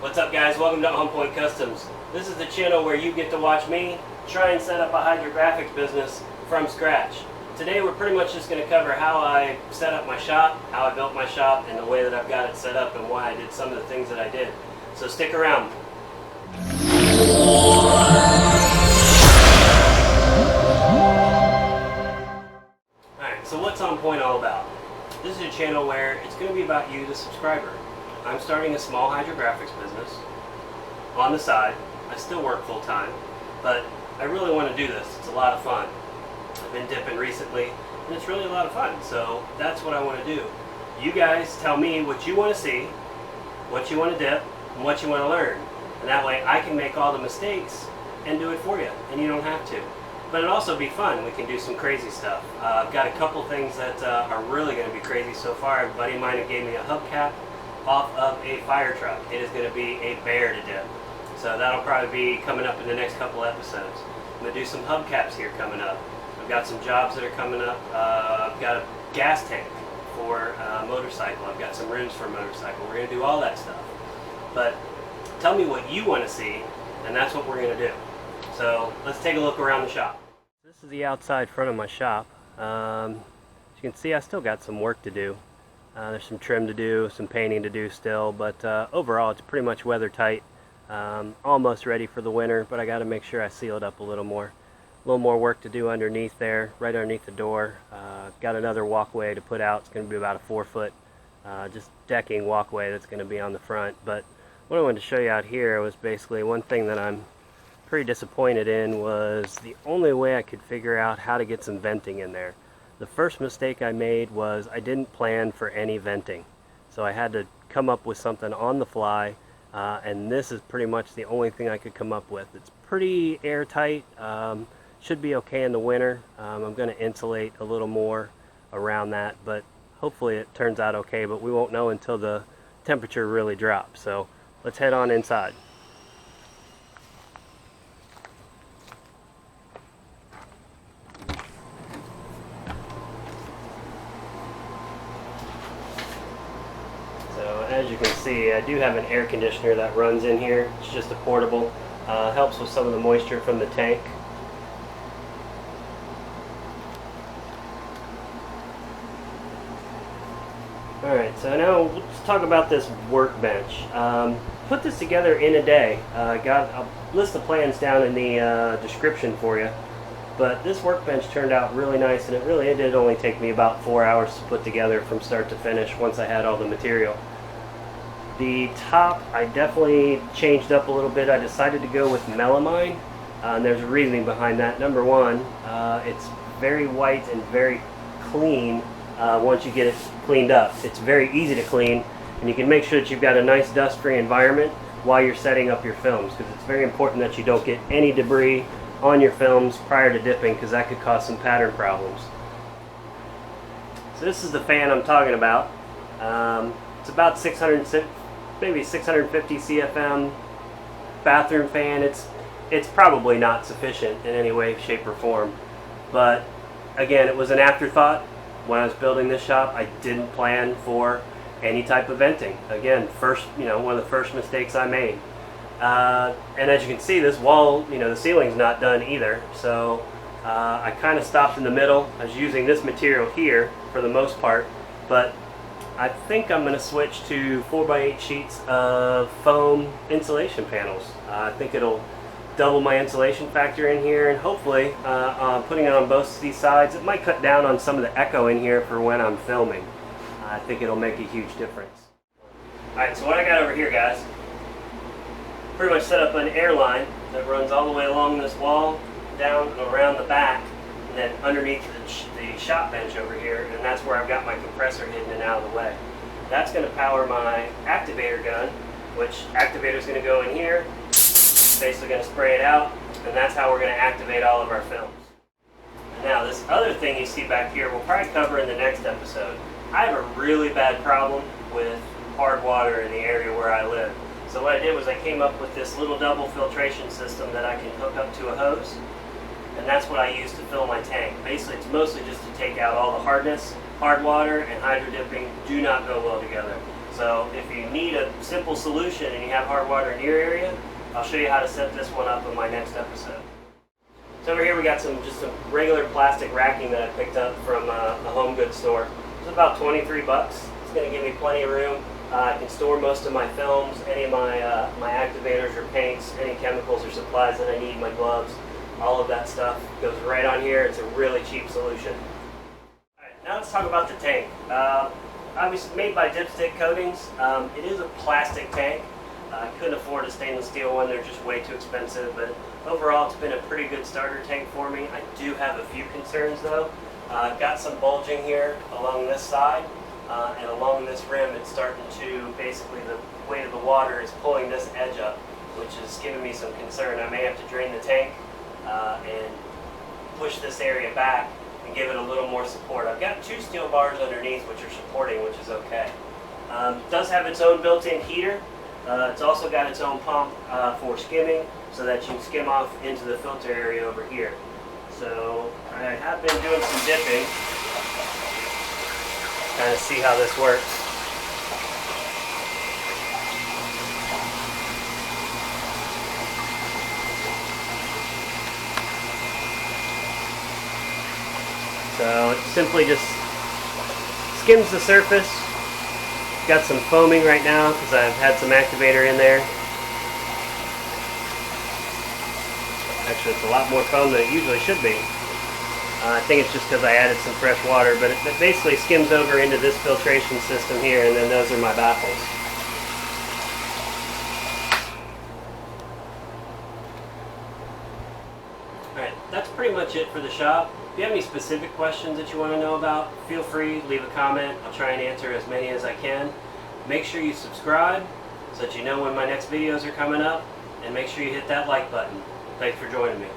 What's up, guys? Welcome to On Point Customs. This is the channel where you get to watch me try and set up a hydrographics business from scratch. Today we're pretty much just going to cover how I set up my shop, how I built my shop, and the way that I've got it set up and why I did some of the things that I did. So stick around. Alright, so what's On Point all about? This is a channel where it's going to be about you, the subscriber. I'm starting a small hydrographics business on the side. I still work full time, but I really want to do this. It's a lot of fun. I've been dipping recently, and it's really a lot of fun. So that's what I want to do. You guys tell me what you want to see, what you want to dip, and what you want to learn. And that way I can make all the mistakes and do it for you, and you don't have to. But it'll also be fun. We can do some crazy stuff. I've got a couple things that are really going to be crazy so far. A buddy of mine who gave me a hubcap off of a fire truck. It is going to be a bear to dip. So that'll probably be coming up in the next couple episodes. I'm going to do some hubcaps here coming up. I've got some jobs that are coming up. I've got a gas tank for a motorcycle. I've got some rims for a motorcycle. We're going to do all that stuff. But tell me what you want to see, and that's what we're going to do. So let's take a look around the shop. This is the outside front of my shop. As you can see, I still got some work to do. There's some trim to do, some painting to do still, but overall it's pretty much weather tight. Almost ready for the winter, but I got to make sure I seal it up a little more. A little more work to do underneath there, right underneath the door. Got another walkway to put out. It's going to be about a 4-foot just decking walkway that's going to be on the front. But what I wanted to show you out here was basically one thing that I'm pretty disappointed in was the only way I could figure out how to get some venting in there. The first mistake I made was I didn't plan for any venting. So I had to come up with something on the fly, and this is pretty much the only thing I could come up with. It's pretty airtight, should be okay in the winter. I'm going to insulate a little more around that, but hopefully it turns out okay, but we won't know until the temperature really drops. So let's head on inside. As you can see, I do have an air conditioner that runs in here. It's just a portable. Helps with some of the moisture from the tank. Alright, so now let's talk about this workbench. Put this together in a day. I'll list the plans down in the description for you. But this workbench turned out really nice, and it did only take me about 4 hours to put together from start to finish once I had all the material. The top I definitely changed up a little bit. I decided to go with melamine, and there's a reasoning behind that. Number one, it's very white and very clean once you get it cleaned up. It's very easy to clean, and you can make sure that you've got a nice dust-free environment while you're setting up your films, because it's very important that you don't get any debris on your films prior to dipping, because that could cause some pattern problems. So this is the fan I'm talking about. It's about 600, maybe 650 CFM bathroom fan. It's probably not sufficient in any way, shape, or form. But again, it was an afterthought when I was building this shop. I didn't plan for any type of venting. Again, one of the first mistakes I made. And as you can see, this wall, the ceiling's not done either. So I kind of stopped in the middle. I was using this material here for the most part, but I think I'm going to switch to 4x8 sheets of foam insulation panels. I think it'll double my insulation factor in here, and hopefully putting it on both these sides, it might cut down on some of the echo in here for when I'm filming. I think it'll make a huge difference. Alright, so what I got over here, guys, pretty much set up an air line that runs all the way along this wall, down and around the back, and then underneath the shop bench over here, and that's where I've got my compressor hidden and out of the way. That's going to power my activator gun, which activator is going to go in here, basically going to spray it out, and that's how we're going to activate all of our films. Now this other thing you see back here we'll probably cover in the next episode. I have a really bad problem with hard water in the area where I live. So what I did was I came up with this little double filtration system that I can hook up to a hose, and that's what I use to fill my tank. Basically, it's mostly just to take out all the hardness. Hard water and hydro dipping do not go well together. So if you need a simple solution and you have hard water in your area, I'll show you how to set this one up in my next episode. So over here we got just some regular plastic racking that I picked up from a home goods store. It's about 23 bucks. It's going to give me plenty of room. I can store most of my films, any of my activators or paints, any chemicals or supplies that I need, my gloves, all of that stuff goes right on here. It's a really cheap solution. All right, now let's talk about the tank. Obviously made by dipstick coatings. It is a plastic tank. I couldn't afford a stainless steel one, they're just way too expensive, but overall it's been a pretty good starter tank for me. I do have a few concerns though. I've got some bulging here along this side, and along this rim it's starting to, basically the weight of the water is pulling this edge up, which is giving me some concern. I may have to drain the tank and push this area back and give it a little more support. I've got 2 steel bars underneath which are supporting, which is okay. It does have its own built-in heater. It's also got its own pump for skimming, so that you can skim off into the filter area over here. So I have been doing some dipping, kind of see how this works. So it simply just skims the surface. Got some foaming right now because I've had some activator in there. Actually, it's a lot more foam than it usually should be. I think it's just because I added some fresh water, but it basically skims over into this filtration system here, and then those are my baffles. Alright, that's pretty much it for the shop. If you have any specific questions that you want to know about, feel free, leave a comment. I'll try and answer as many as I can. Make sure you subscribe so that you know when my next videos are coming up, and make sure you hit that like button. Thanks for joining me.